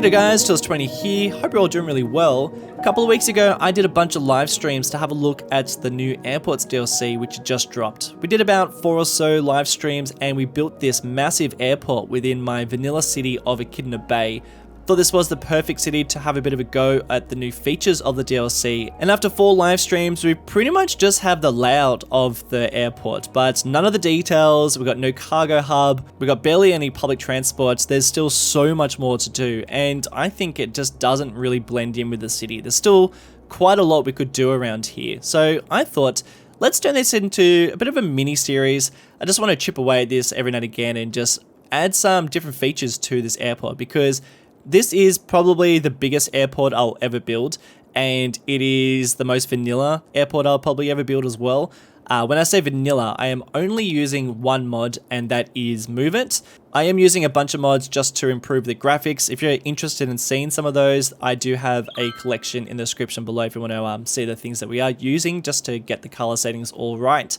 G'day guys, Tills20 here, hope you're all doing really well. A couple of weeks ago I did a bunch of live streams to have a look at the new Airports DLC which just dropped. We did about 4 or so live streams and we built this massive airport within my vanilla city of Echidna Bay. Thought this was the perfect city to have a bit of a go at the new features of the DLC, and after 4 live streams we pretty much just have the layout of the airport, but none of the details. We got no cargo hub, we got barely any public transport. There's still so much more to do, and I think it just doesn't really blend in with the city. There's still quite a lot we could do around here, so I thought let's turn this into a bit of a mini series. I just want to chip away at this every now and again and just add some different features to this airport, because this is probably the biggest airport I'll ever build, and it is the most vanilla airport I'll probably ever build as well. When I say vanilla, I am only using one mod, and that is Move It. I am using a bunch of mods just to improve the graphics. If you're interested in seeing some of those, I do have a collection in the description below if you want to see the things that we are using just to get the color settings all right.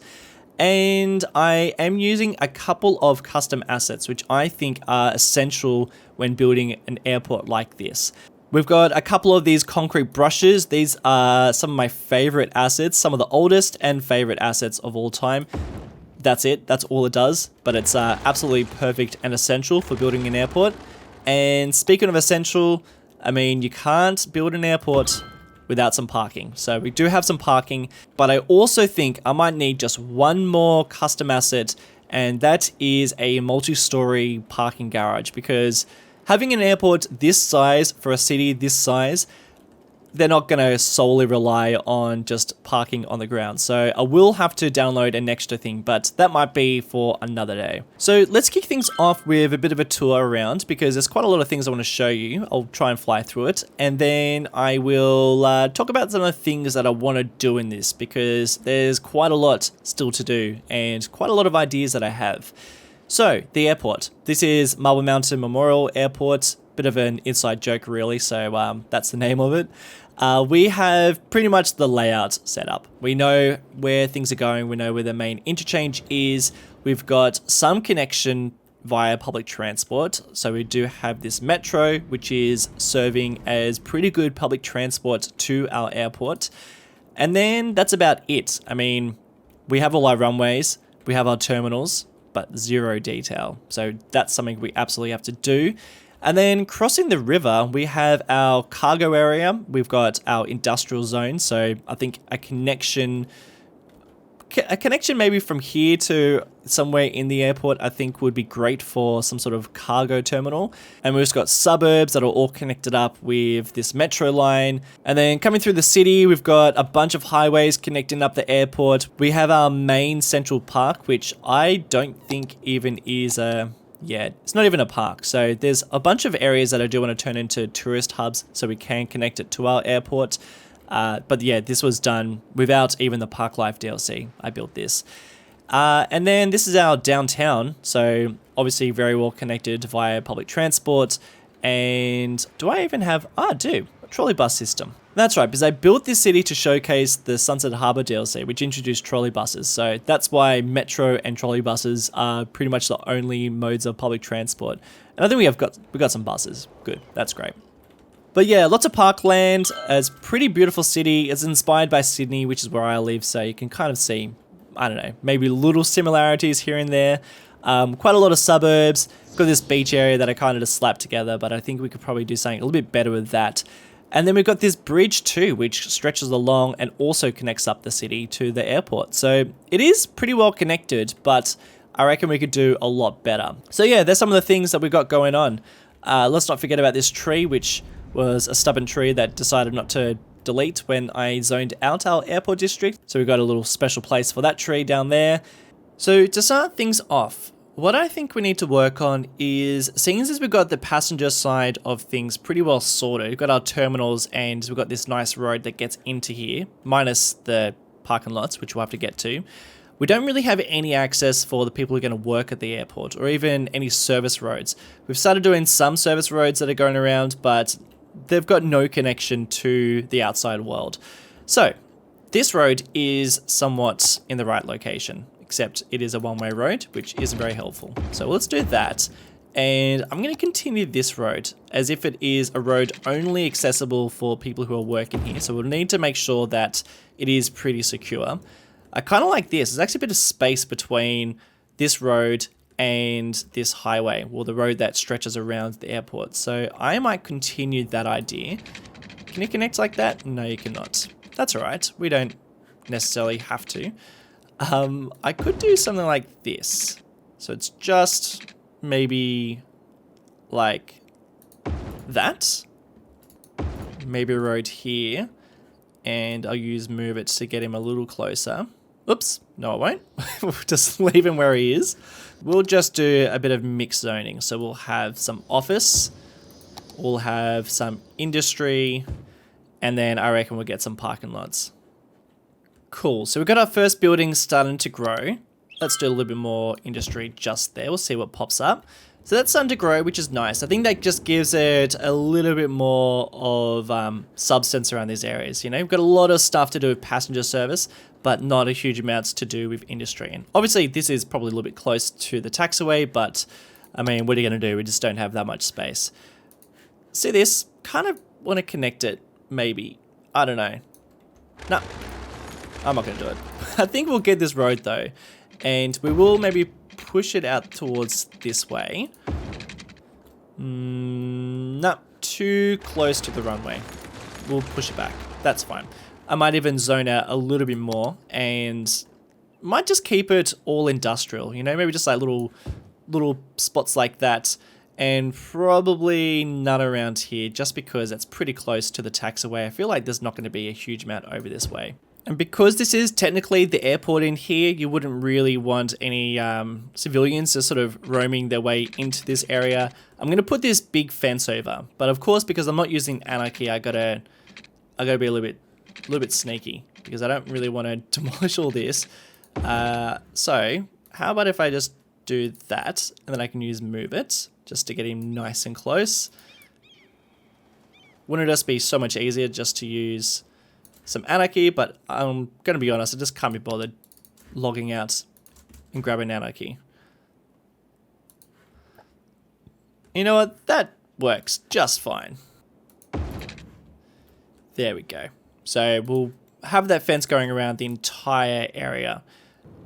And I am using a couple of custom assets which I think are essential when building an airport like this. We've got a couple of these concrete brushes. These are some of my favorite assets, some of the oldest and favorite assets of all time. That's it, that's all it does, but it's absolutely perfect and essential for building an airport. And speaking of essential, I mean, you can't build an airport without some parking. So we do have some parking, but I also think I might need just one more custom asset, and that is a multi-story parking garage, because having an airport this size for a city this size, they're not going to solely rely on just parking on the ground. So I will have to download an extra thing, but that might be for another day. So let's kick things off with a bit of a tour around, because there's quite a lot of things I want to show you. I'll try and fly through it, and then I will talk about some of the things that I want to do in this, because there's quite a lot still to do and quite a lot of ideas that I have. So the airport. This is Marble Mountain Memorial Airport. Bit of an inside joke really, so that's the name of it. We have pretty much the layout set up. We know where things are going. We know where the main interchange is. We've got some connection via public transport. So we do have this metro, which is serving as pretty good public transport to our airport. And then that's about it. I mean, we have all our runways, we have our terminals, but zero detail. So that's something we absolutely have to do. And then crossing the river, we have our cargo area. We've got our industrial zone. So I think a connection maybe from here to somewhere in the airport, I think would be great for some sort of cargo terminal. And we've just got suburbs that are all connected up with this metro line. And then coming through the city, we've got a bunch of highways connecting up the airport. We have our main central park, which I don't think even is it's not even a park. So there's a bunch of areas that I do want to turn into tourist hubs so we can connect it to our airport. But yeah, this was done without even the Park Life DLC. I built this. And then this is our downtown. So obviously very well connected via public transport. And do I even have, I do, a trolley bus system. That's right, because I built this city to showcase the Sunset Harbor DLC, which introduced trolley buses. So that's why metro and trolley buses are pretty much the only modes of public transport. And I think we got some buses. Good, that's great. But yeah, lots of parkland. It's a pretty beautiful city. It's inspired by Sydney, which is where I live. So you can kind of see, I don't know, maybe little similarities here and there. Quite a lot of suburbs. Got this beach area that I kind of just slapped together, but I think we could probably do something a little bit better with that. And then we've got this bridge too, which stretches along and also connects up the city to the airport. So it is pretty well connected, but I reckon we could do a lot better. So yeah, there's some of the things that we've got going on. Let's not forget about this tree, which was a stubborn tree that decided not to delete when I zoned out our airport district. So we've got a little special place for that tree down there. So to start things off, what I think we need to work on is, seeing as we've got the passenger side of things pretty well sorted, we've got our terminals and we've got this nice road that gets into here, minus the parking lots, which we'll have to get to. We don't really have any access for the people who are going to work at the airport, or even any service roads. We've started doing some service roads that are going around, but they've got no connection to the outside world. So this road is somewhat in the right location, except it is a one-way road, which isn't very helpful. So let's do that. And I'm going to continue this road as if it is a road only accessible for people who are working here. So we'll need to make sure that it is pretty secure. I kind of like this. There's actually a bit of space between this road and this highway, well, the road that stretches around the airport. So I might continue that idea. Can you connect like that? No, you cannot. That's all right. We don't necessarily have to. I could do something like this. So it's just maybe like that. Maybe a road here. And I'll use move it to get him a little closer. Oops, no I won't. We'll just leave him where he is. We'll just do a bit of mixed zoning. So we'll have some office, we'll have some industry, and then I reckon we'll get some parking lots. Cool, so we've got our first building starting to grow. Let's do a little bit more industry just there. We'll see what pops up. So that's starting to grow, which is nice. I think that just gives it a little bit more of substance around these areas. You know, we've got a lot of stuff to do with passenger service, but not a huge amounts to do with industry. And obviously this is probably a little bit close to the taxiway, but I mean, what are you going to do? We just don't have that much space. See this? Kind of want to connect it, maybe. I don't know. No, I'm not going to do it. I think we'll get this road though. And we will maybe push it out towards this way. Not too close to the runway. We'll push it back. That's fine. I might even zone out a little bit more and might just keep it all industrial. You know, maybe just like little spots like that. And probably none around here just because it's pretty close to the taxiway. I feel like there's not going to be a huge amount over this way. And because this is technically the airport in here, you wouldn't really want any civilians just sort of roaming their way into this area. I'm going to put this big fence over. But of course, because I'm not using anarchy, I gotta be a little bit sneaky because I don't really want to demolish all this. So how about if I just do that and then I can use move it just to get him nice and close. Wouldn't it just be so much easier just to use some anarchy? But I'm going to be honest, I just can't be bothered logging out and grabbing anarchy. You know what? That works just fine. There we go. So we'll have that fence going around the entire area.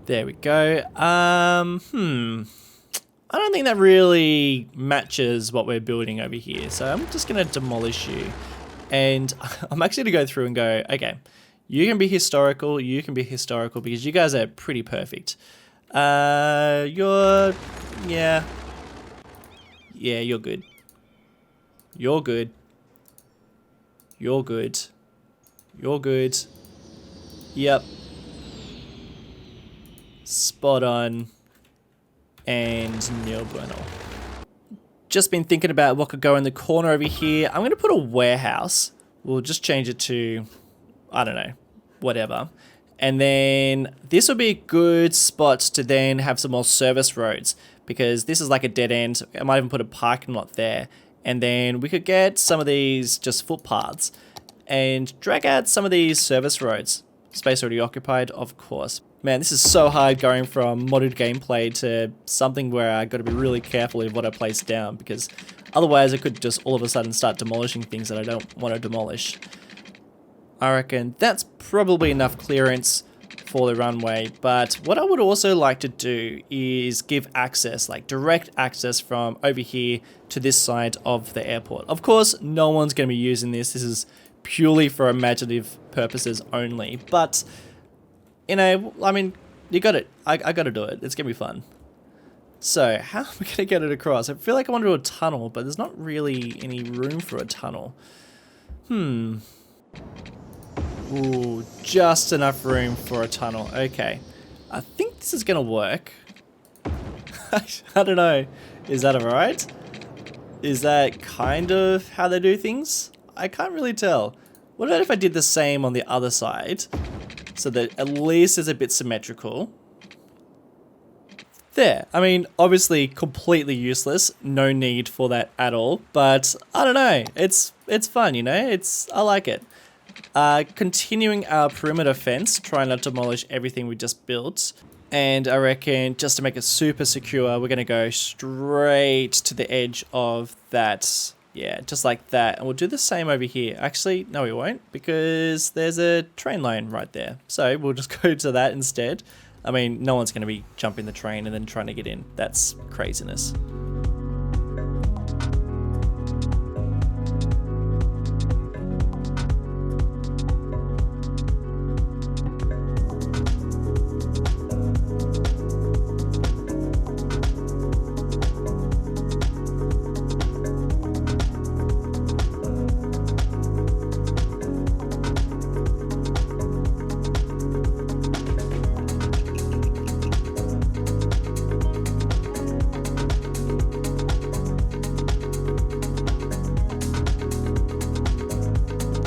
There we go. I don't think that really matches what we're building over here. So I'm just going to demolish you. And I'm actually going to go through and go, okay, you can be historical, you can be historical, because you guys are pretty perfect. Yeah, you're good. You're good. You're good. You're good. Yep. Spot on. And nil bueno. Just been thinking about what could go in the corner over here. I'm going to put a warehouse. We'll just change it to, I don't know, whatever. And then this will be a good spot to then have some more service roads, because this is like a dead end. I might even put a parking lot there. And then we could get some of these just footpaths and drag out some of these service roads. Space already occupied, of course. Man, this is so hard going from modded gameplay to something where I got to be really careful with what I place down, because otherwise I could just all of a sudden start demolishing things that I don't want to demolish. I reckon that's probably enough clearance for the runway, but what I would also like to do is give access, like direct access from over here to this side of the airport. Of course, no one's going to be using this. This is purely for imaginative purposes only, but you know, I mean, you got it. I got to do it. It's going to be fun. So, how am I going to get it across? I feel like I want to do a tunnel, but there's not really any room for a tunnel. Ooh, just enough room for a tunnel. Okay. I think this is going to work. I don't know. Is that alright? Is that kind of how they do things? I can't really tell. What about if I did the same on the other side? So that at least it's a bit symmetrical. There. I mean, obviously completely useless. No need for that at all. But I don't know. It's fun, you know? I like it. Continuing our perimeter fence, trying not to demolish everything we just built. And I reckon just to make it super secure, we're going to go straight to the edge of that. Yeah, just like that. And we'll do the same over here. Actually, no, we won't, because there's a train line right there. So we'll just go to that instead. I mean, no one's going to be jumping the train and then trying to get in. That's craziness.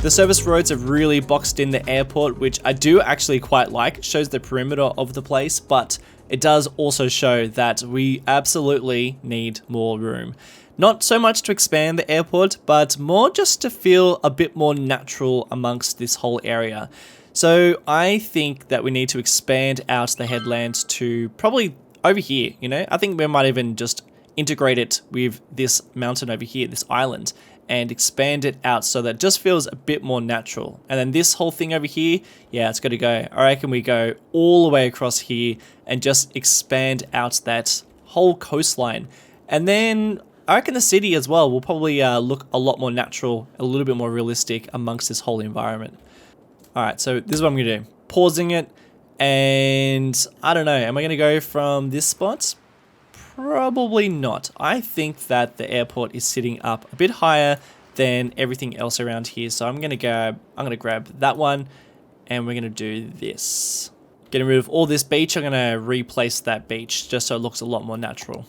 The service roads have really boxed in the airport, which I do actually quite like. It shows the perimeter of the place, but it does also show that we absolutely need more room. Not so much to expand the airport, but more just to feel a bit more natural amongst this whole area. So I think that we need to expand out the headland to probably over here, you know? I think we might even just integrate it with this mountain over here, this island, and expand it out so that it just feels a bit more natural. And then this whole thing over here, yeah, it's got to go. I reckon we go all the way across here and just expand out that whole coastline. And then I reckon the city as well will probably look a lot more natural, a little bit more realistic amongst this whole environment. All right, so this is what I'm gonna do. Pausing it, and I don't know, am I gonna go from this spot? Probably not. I think that the airport is sitting up a bit higher than everything else around here. So I'm gonna grab that one, and we're gonna do this. Getting rid of all this beach, I'm gonna replace that beach just so it looks a lot more natural.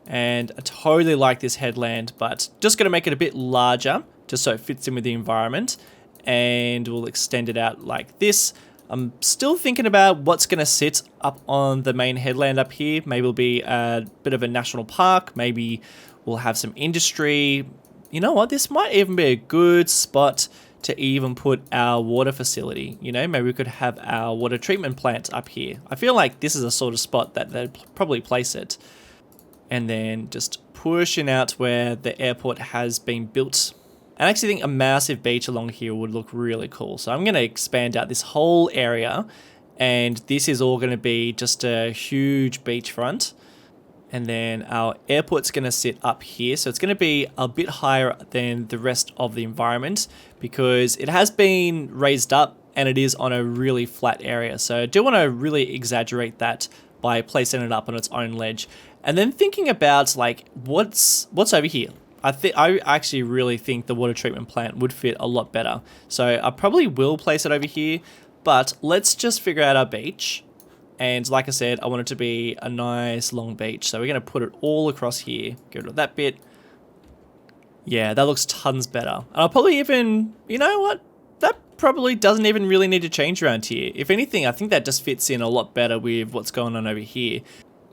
And I totally like this headland, but just gonna make it a bit larger just so it fits in with the environment. And we'll extend it out like this. I'm still thinking about what's going to sit up on the main headland up here. Maybe it'll be a bit of a national park. Maybe we'll have some industry. You know what? This might even be a good spot to even put our water facility. You know, maybe we could have our water treatment plant up here. I feel like this is a sort of spot that they'd probably place it. And then just pushing out where the airport has been built. I actually think a massive beach along here would look really cool. So I'm going to expand out this whole area, and this is all going to be just a huge beachfront. And then our airport's going to sit up here. So it's going to be a bit higher than the rest of the environment because it has been raised up and it is on a really flat area. So I do want to really exaggerate that by placing it up on its own ledge. And then thinking about like what's over here. I actually really think the water treatment plant would fit a lot better. So I probably will place it over here, but let's just figure out our beach. And like I said, I want it to be a nice long beach. So we're going to put it all across here. Get rid of that bit. Yeah, that looks tons better. And I'll probably even, you know what? That probably doesn't even really need to change around here. If anything, I think that just fits in a lot better with what's going on over here.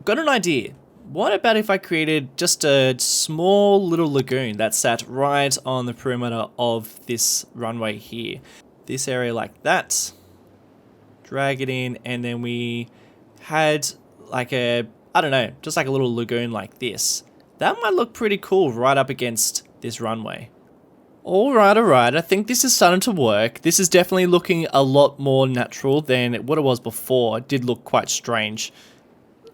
Got an idea. What about if I created just a small little lagoon that sat right on the perimeter of this runway here? This area like that. Drag it in, and then we had like a, I don't know, just like a little lagoon like this. That might look pretty cool right up against this runway. Alright, I think this is starting to work. This is definitely looking a lot more natural than what it was before. It did look quite strange.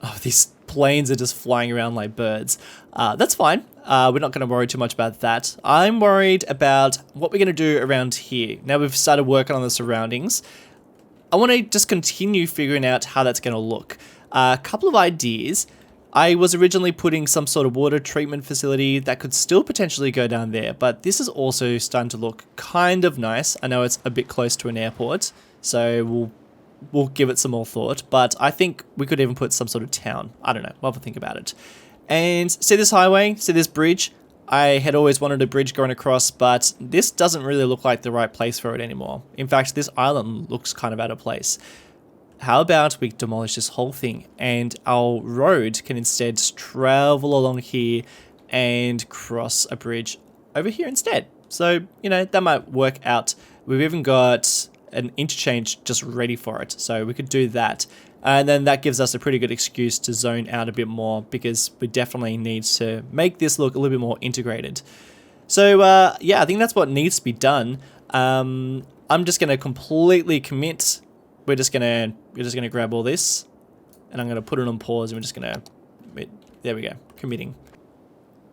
Oh, these planes are just flying around like birds. That's fine. We're not going to worry too much about that. I'm worried about what we're going to do around here. Now we've started working on the surroundings. I want to just continue figuring out how that's going to look. A couple of ideas. I was originally putting some sort of water treatment facility that could still potentially go down there, but this is also starting to look kind of nice. I know it's a bit close to an airport, so we'll give it some more thought, but I think we could even put some sort of town. I don't know, we'll have to think about it. And see this highway, see this bridge? I had always wanted a bridge going across, but this doesn't really look like the right place for it anymore. In fact, this island looks kind of out of place. How about we demolish this whole thing and our road can instead travel along here and cross a bridge over here instead. So, you know, that might work out. We've even got an interchange just ready for it. So we could do that. And then that gives us a pretty good excuse to zone out a bit more, because we definitely need to make this look a little bit more integrated. So yeah, I think that's what needs to be done. I'm just going to completely commit. We're just gonna grab all this, and I'm gonna put it on pause, and we're just gonna, there we go, committing.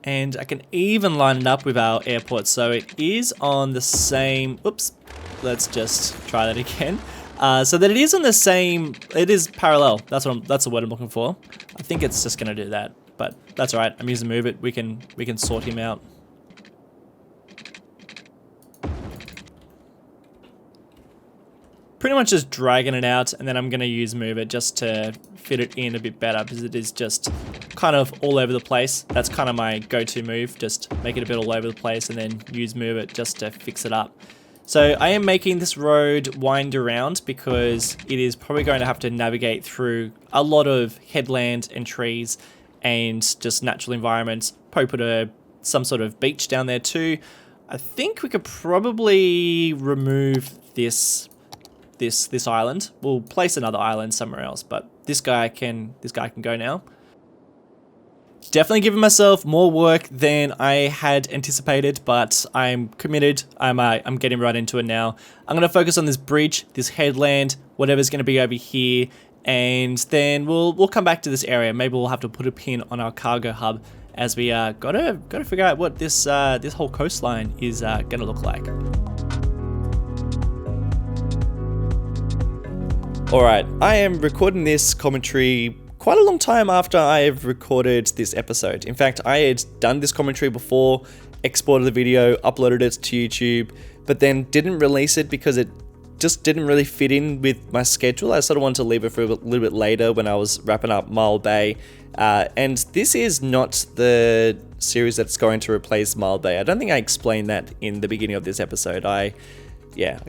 And I can even line it up with our airport, so it is on the same, oops, let's just try that again. So that it is on the same, it is parallel, that's the word I'm looking for. I think it's just gonna do that, but that's all right, I'm using move it, we can sort him out. Pretty much just dragging it out, and then I'm going to use move it just to fit it in a bit better, because it is just kind of all over the place. That's kind of my go-to move, just make it a bit all over the place and then use move it just to fix it up. So I am making this road wind around because it is probably going to have to navigate through a lot of headland and trees and just natural environments. Probably put some sort of beach down there too. I think we could probably remove this island. We'll place another island somewhere else, but this guy can go now. Definitely giving myself more work than I had anticipated, but I'm committed. I'm getting right into it now. I'm going to focus on this bridge, this headland, whatever's going to be over here, and then we'll come back to this area. Maybe we'll have to put a pin on our cargo hub, as we gotta figure out what this whole coastline is going to look like. Alright, I am recording this commentary quite a long time after I have recorded this episode. In fact, I had done this commentary before, exported the video, uploaded it to YouTube, but then didn't release it because it just didn't really fit in with my schedule. I sort of wanted to leave it for a little bit later when I was wrapping up Mile Bay. And this is not the series that's going to replace Mile Bay. I don't think I explained that in the beginning of this episode. I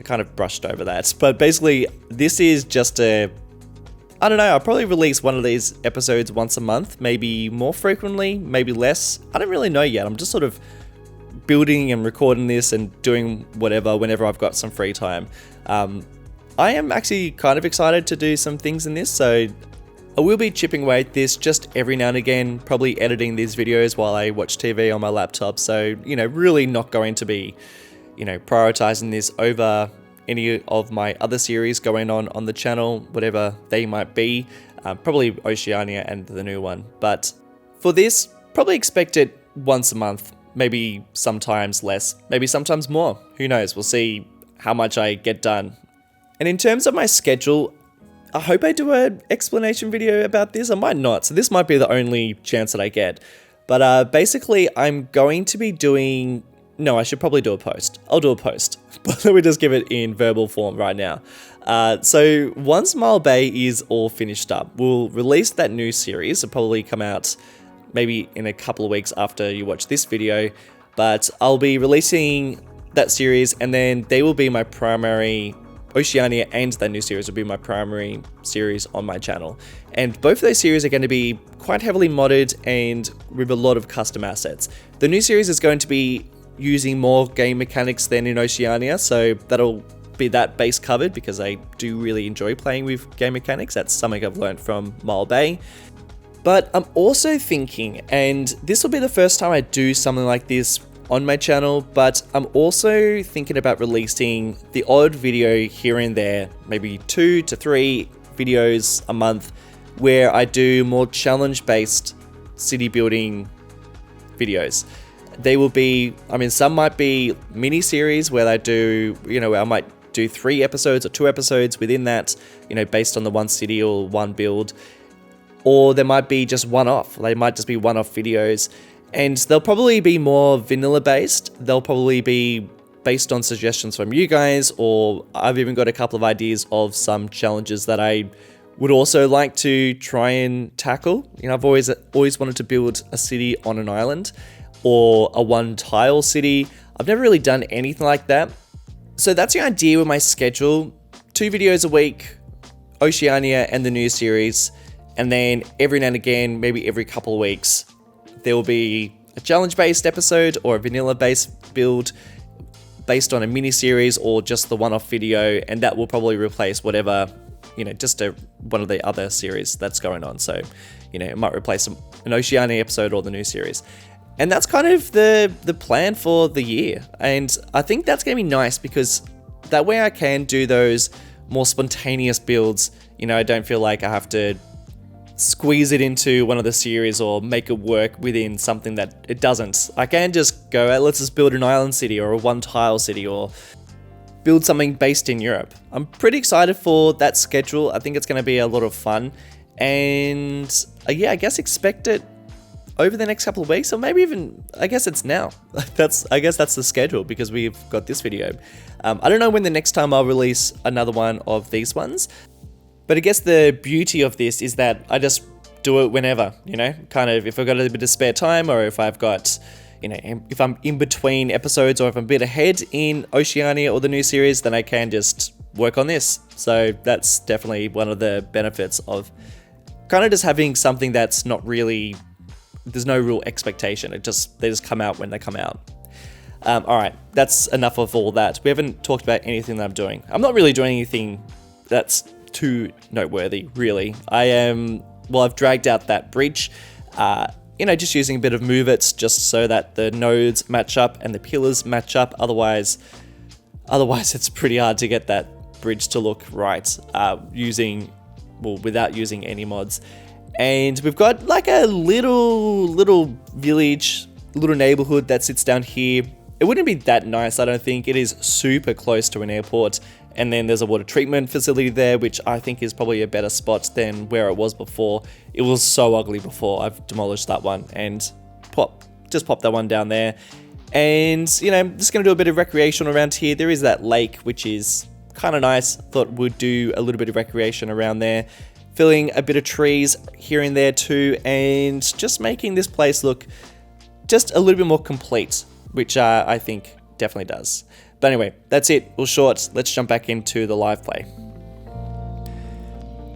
kind of brushed over that. But basically, this is just I don't know, I'll probably release one of these episodes once a month, maybe more frequently, maybe less. I don't really know yet. I'm just sort of building and recording this and doing whatever whenever I've got some free time. I am actually kind of excited to do some things in this, so I will be chipping away at this just every now and again, probably editing these videos while I watch TV on my laptop. So, really not going to be prioritizing this over any of my other series going on the channel, whatever they might be, probably Oceania and the new one. But for this, probably expect it once a month, maybe sometimes less, maybe sometimes more. Who knows? We'll see how much I get done. And in terms of my schedule, I hope I do an explanation video about this. I might not, so this might be the only chance that I get. But basically, I'm going to be doing... No, I should probably do a post. I'll do a post, but let me just give it in verbal form right now. So once Mile Bay is all finished up, we'll release that new series. It'll probably come out maybe in a couple of weeks after you watch this video, but I'll be releasing that series, and then they will be my primary... Oceania and that new series will be my primary series on my channel. And both of those series are going to be quite heavily modded and with a lot of custom assets. The new series is going to be using more game mechanics than in Oceania, so that'll be that base covered, because I do really enjoy playing with game mechanics. That's something I've learned from Mile Bay. But I'm also thinking, and this will be the first time I do something like this on my channel, but I'm also thinking about releasing the odd video here and there, maybe 2 to 3 videos a month, where I do more challenge-based city building videos. They will be, some might be mini-series where I do, I might do 3 episodes or 2 episodes within that, based on the one city or one build. Or there might be just one-off. They might just be one-off videos. And they'll probably be more vanilla-based. They'll probably be based on suggestions from you guys, or I've even got a couple of ideas of some challenges that I would also like to try and tackle. I've always wanted to build a city on an island, or a one-tile city. I've never really done anything like that. So that's the idea with my schedule. 2 videos a week, Oceania and the new series, and then every now and again, maybe every couple of weeks, there will be a challenge-based episode or a vanilla-based build based on a mini series or just the one-off video, and that will probably replace whatever, just one of the other series that's going on. So, it might replace an Oceania episode or the new series. And that's kind of the plan for the year. And I think that's going to be nice because that way I can do those more spontaneous builds. I don't feel like I have to squeeze it into one of the series or make it work within something that it doesn't. I can just go, let's just build an island city or a one tile city or build something based in Europe. I'm pretty excited for that schedule. I think it's going to be a lot of fun. And yeah, I guess expect it over the next couple of weeks, or maybe even, I guess it's now. I guess that's the schedule because we've got this video. I don't know when the next time I'll release another one of these ones. But I guess the beauty of this is that I just do it whenever, kind of if I've got a bit of spare time, or if I've got, if I'm in between episodes, or if I'm a bit ahead in Oceania or the new series, then I can just work on this. So that's definitely one of the benefits of kind of just having something that's not really, there's no real expectation. They just come out when they come out. All right, that's enough of all that. We haven't talked about anything that I'm doing. I'm not really doing anything that's too noteworthy, really. I've dragged out that bridge, just using a bit of move it just so that the nodes match up and the pillars match up. Otherwise it's pretty hard to get that bridge to look right, without using any mods. And we've got like a little village, little neighborhood that sits down here. It wouldn't be that nice, I don't think. It is super close to an airport. And then there's a water treatment facility there, which I think is probably a better spot than where it was before. It was so ugly before. I've demolished that one and just pop that one down there. And, I'm just going to do a bit of recreation around here. There is that lake, which is kind of nice. Thought we'd do a little bit of recreation around there. Filling a bit of trees here and there too. And just making this place look just a little bit more complete, which I think definitely does. But anyway, that's it. All short. Let's jump back into the live play.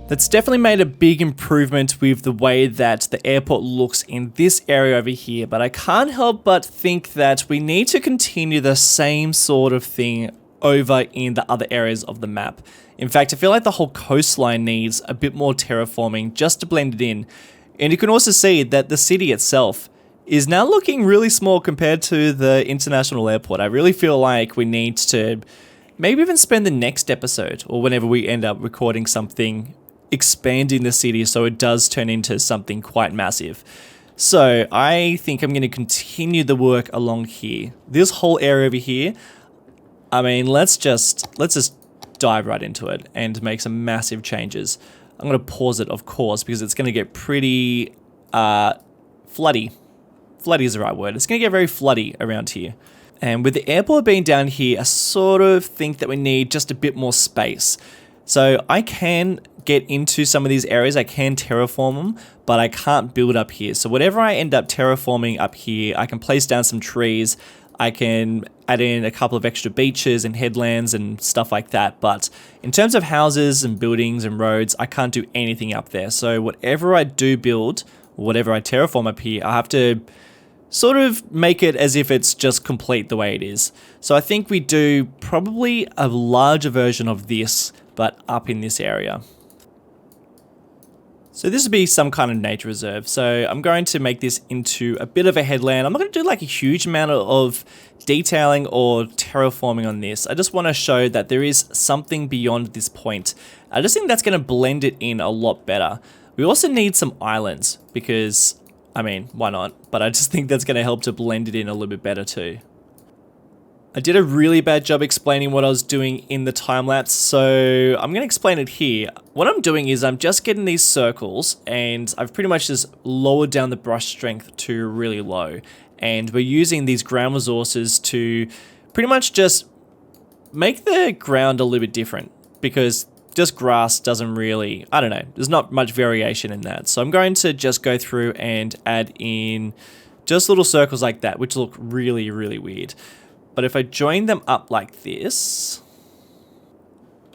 That's definitely made a big improvement with the way that the airport looks in this area over here, but I can't help but think that we need to continue the same sort of thing over in the other areas of the map. In fact, I feel like the whole coastline needs a bit more terraforming just to blend it in. And you can also see that the city itself is now looking really small compared to the international airport. I really feel like we need to maybe even spend the next episode, or whenever we end up recording something, expanding the city so it does turn into something quite massive. So I think I'm going to continue the work along here. This whole area over here, let's just dive right into it and make some massive changes. I'm going to pause it, of course, because it's going to get pretty floody. Floody is the right word. It's going to get very floody around here. And with the airport being down here, I sort of think that we need just a bit more space. So I can get into some of these areas, I can terraform them, but I can't build up here. So whatever I end up terraforming up here, I can place down some trees, I can add in a couple of extra beaches and headlands and stuff like that. But in terms of houses and buildings and roads, I can't do anything up there. So whatever I do build, whatever I terraform up here, I have to sort of make it as if it's just complete the way it is. So I think we do probably a larger version of this, but up in this area. So this would be some kind of nature reserve. So I'm going to make this into a bit of a headland. I'm not going to do like a huge amount of detailing or terraforming on this. I just want to show that there is something beyond this point. I just think that's going to blend it in a lot better. We also need some islands because, why not? But I just think that's going to help to blend it in a little bit better too. I did a really bad job explaining what I was doing in the time lapse, so I'm going to explain it here. What I'm doing is I'm just getting these circles, and I've pretty much just lowered down the brush strength to really low. And we're using these ground resources to pretty much just make the ground a little bit different, because just grass doesn't really, there's not much variation in that. So I'm going to just go through and add in just little circles like that, which look really, really weird. But if I join them up like this,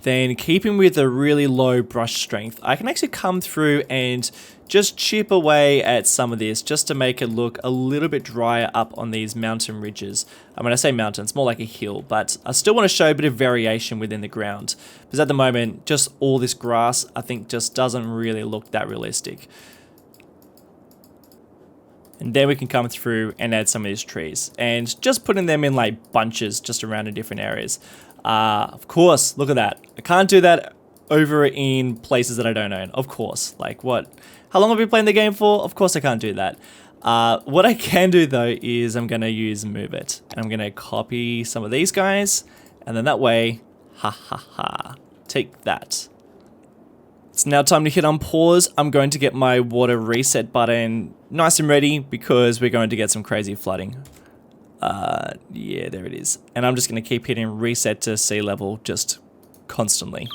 then keeping with a really low brush strength, I can actually come through and just chip away at some of this just to make it look a little bit drier up on these mountain ridges. When I say mountain, it's more like a hill, but I still want to show a bit of variation within the ground. Because at the moment, just all this grass, I think just doesn't really look that realistic. And then we can come through and add some of these trees. And just putting them in like bunches just around in different areas. Of course, look at that. I can't do that over in places that I don't own. Of course. Like what? How long have we played the game for? Of course I can't do that. What I can do though is I'm going to use move it. And I'm going to copy some of these guys. And then that way, take that. It's now time to hit on pause. I'm going to get my water reset button nice and ready because we're going to get some crazy flooding. Yeah, there it is. And I'm just going to keep hitting reset to sea level just constantly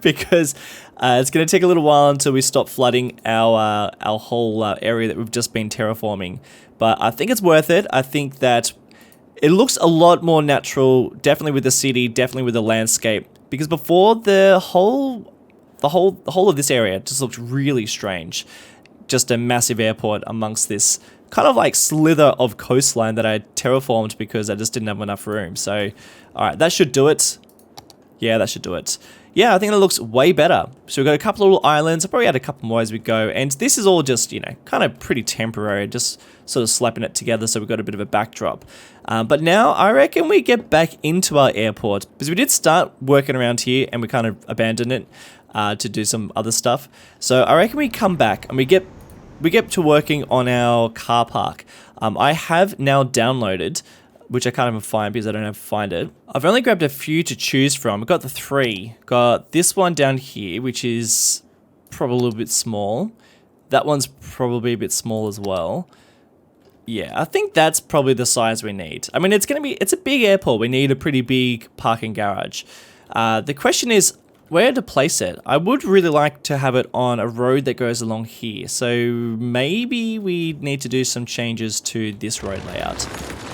because it's going to take a little while until we stop flooding our whole area that we've just been terraforming. But I think it's worth it. I think that it looks a lot more natural, definitely with the city, definitely with the landscape. Because before, the whole of this area just looked really strange. Just a massive airport amongst this kind of like slither of coastline that I terraformed because I just didn't have enough room. So, alright, that should do it. Yeah, that should do it. Yeah, I think it looks way better. So we've got a couple of little islands. I'll probably add a couple more as we go. And this is all just, you know, kind of pretty temporary. Just sort of slapping it together so we've got a bit of a backdrop. But now I reckon we get back into our airport. Because we did start working around here and we kind of abandoned it to do some other stuff. So I reckon we come back and we get to working on our car park. I have now downloaded, which I can't even find because I don't have to find it. I've only grabbed a few to choose from. I've got the 3. Got this one down here, which is probably a little bit small. That one's probably a bit small as well. Yeah, I think that's probably the size we need. I mean, it's a big airport. We need a pretty big parking garage. The question is where to place it. I would really like to have it on a road that goes along here. So maybe we need to do some changes to this road layout,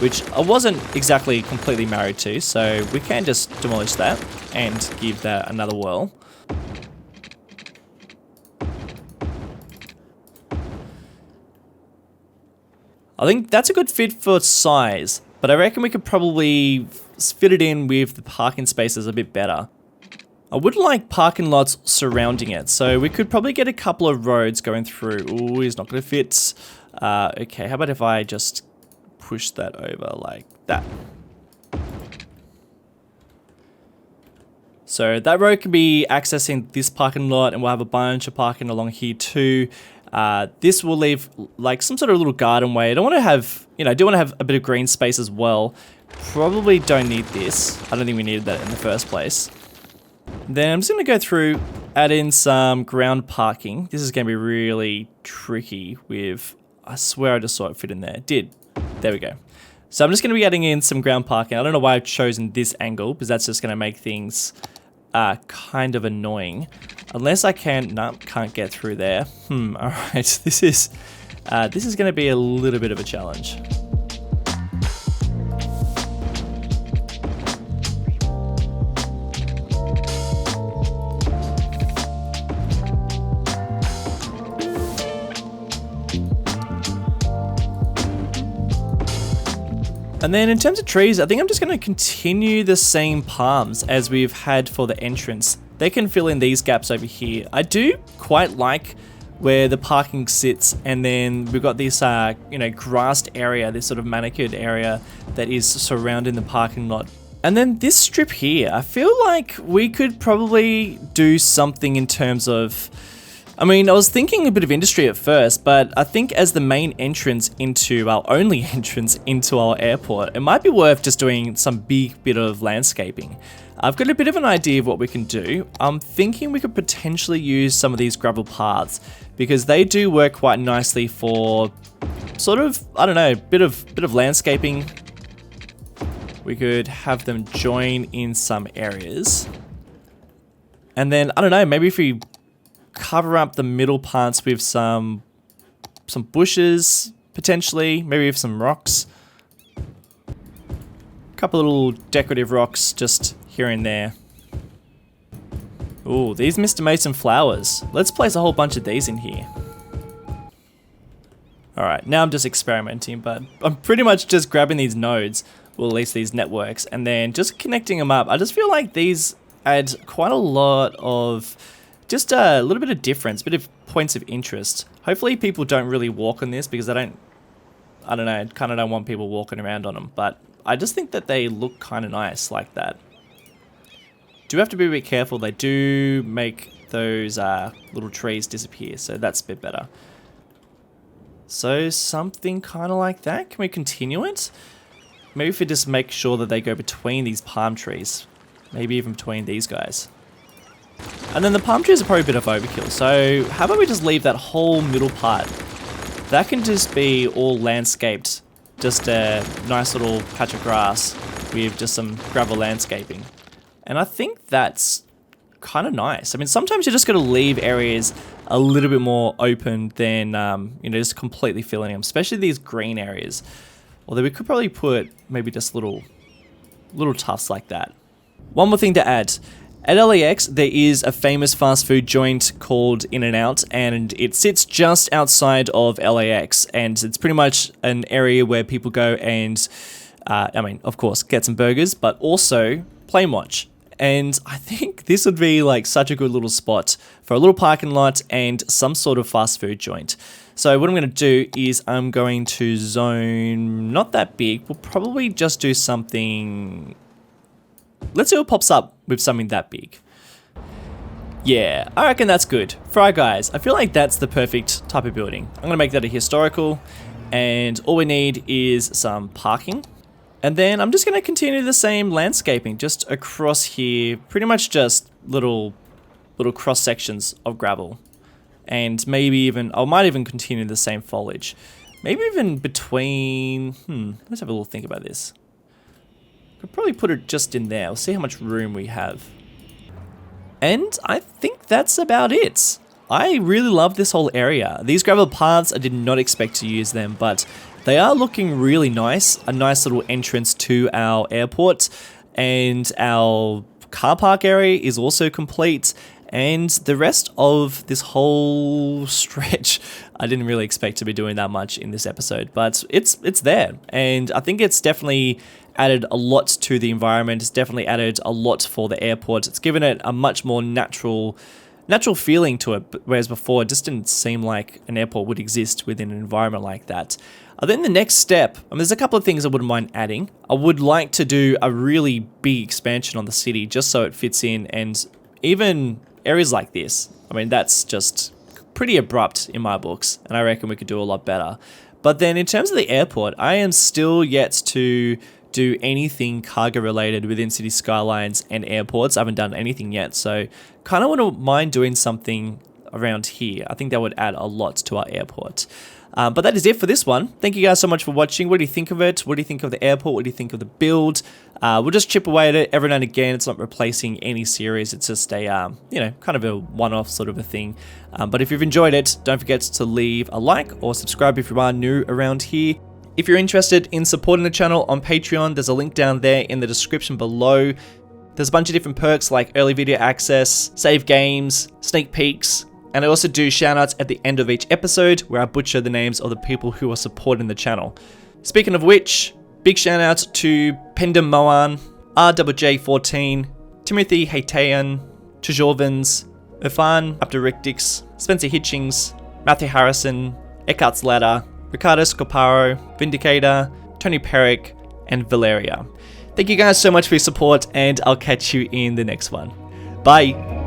which I wasn't exactly completely married to. So we can just demolish that and give that another whirl. I think that's a good fit for size, but I reckon we could probably fit it in with the parking spaces a bit better. I would like parking lots surrounding it, so we could probably get a couple of roads going through. Ooh, he's not going to fit. Okay, how about if I just push that over like that? So that road can be accessing this parking lot, and we'll have a bunch of parking along here too. This will leave like some sort of little garden way. I don't want to have, I do want to have a bit of green space as well. Probably don't need this. I don't think we needed that in the first place. Then I'm just going to go through, add in some ground parking. This is going to be really tricky with, I swear I just saw it fit in there. It did. There we go. So I'm just going to be adding in some ground parking. I don't know why I've chosen this angle, because that's just going to make things kind of annoying. Unless I can, no, can't get through there. Alright, this is going to be a little bit of a challenge. And then in terms of trees, I think I'm just going to continue the same palms as we've had for the entrance. They can fill in these gaps over here. I do quite like where the parking sits, and then we've got this, grassed area, this sort of manicured area that is surrounding the parking lot. And then this strip here, I feel like we could probably do something in terms of, I was thinking a bit of industry at first, but I think as the main entrance into our only entrance into our airport, it might be worth just doing some big bit of landscaping. I've got a bit of an idea of what we can do. I'm thinking we could potentially use some of these gravel paths because they do work quite nicely for sort of, I don't know, bit of landscaping. We could have them join in some areas. And then, I don't know, maybe if we cover up the middle parts with some bushes, potentially, maybe with some rocks. A couple of little decorative rocks just here and there. Ooh, these Mr. Mason flowers. Let's place a whole bunch of these in here. Alright, now I'm just experimenting, but I'm pretty much just grabbing these nodes, or at least these networks, and then just connecting them up. I just feel like these add quite a lot of, just a little bit of difference, a bit of points of interest. Hopefully people don't really walk on this, because I don't know, I kind of don't want people walking around on them, but I just think that they look kind of nice like that. Do have to be a bit careful, they do make those little trees disappear, so that's a bit better. So something kind of like that. Can we continue it? Maybe if we just make sure that they go between these palm trees. Maybe even between these guys. And then the palm trees are probably a bit of overkill. So how about we just leave that whole middle part? That can just be all landscaped. Just a nice little patch of grass with just some gravel landscaping. And I think that's kind of nice. I mean, sometimes you just got to leave areas a little bit more open than, you know, just completely filling them, especially these green areas. Although we could probably put maybe just little tufts like that. One more thing to add. At LAX, there is a famous fast food joint called In-N-Out, and it sits just outside of LAX, and it's pretty much an area where people go and, I mean, of course, get some burgers, but also plane watch. And I think this would be like such a good little spot for a little parking lot and some sort of fast food joint. So what I'm going to do is I'm going to zone not that big. We'll probably just do something. Let's see what pops up with something that big. Yeah, I reckon that's good. For our guys, I feel like that's the perfect type of building. I'm going to make that a historical, and all we need is some parking. And then I'm just going to continue the same landscaping just across here, pretty much just little cross sections of gravel. And maybe even, I might even continue the same foliage. Maybe even between, let's have a little think about this. Could probably put it just in there. We'll see how much room we have. And I think that's about it. I really love this whole area. These gravel paths, I did not expect to use them, but they are looking really nice. A nice little entrance to our airport, and our car park area is also complete. And the rest of this whole stretch, I didn't really expect to be doing that much in this episode, but it's there. And I think it's definitely added a lot to the environment. It's definitely added a lot for the airport. It's given it a much more natural feeling to it, whereas before it just didn't seem like an airport would exist within an environment like that. Then the next step, there's a couple of things I wouldn't mind adding. I would like to do a really big expansion on the city just so it fits in, and even areas like this, I mean, that's just pretty abrupt in my books, and I reckon we could do a lot better. But then in terms of the airport, I am still yet to do anything cargo related within City Skylines and airports. I haven't done anything yet, so kind of wouldn't mind doing something around here. I think that would add a lot to our airport. But that is it for this one. Thank you guys so much for watching. What do you think of it? What do you think of the airport? What do you think of the build? We'll just chip away at it every now and again. It's not replacing any series. It's just a, you know, kind of a one-off sort of a thing. But if you've enjoyed it, don't forget to leave a like or subscribe if you are new around here. If you're interested in supporting the channel on Patreon, there's a link down there in the description below. There's a bunch of different perks like early video access, save games, sneak peeks, and I also do shoutouts at the end of each episode where I butcher the names of the people who are supporting the channel. Speaking of which, big shoutouts to Pendam Moan, RJJ14, Timothy Hatean, Tjorvins, Irfan Abdurictix, Spencer Hitchings, Matthew Harrison, Eckhart's Ladder, Ricardo Scoparo, Vindicator, Tony Perrick, and Valeria. Thank you guys so much for your support, and I'll catch you in the next one. Bye!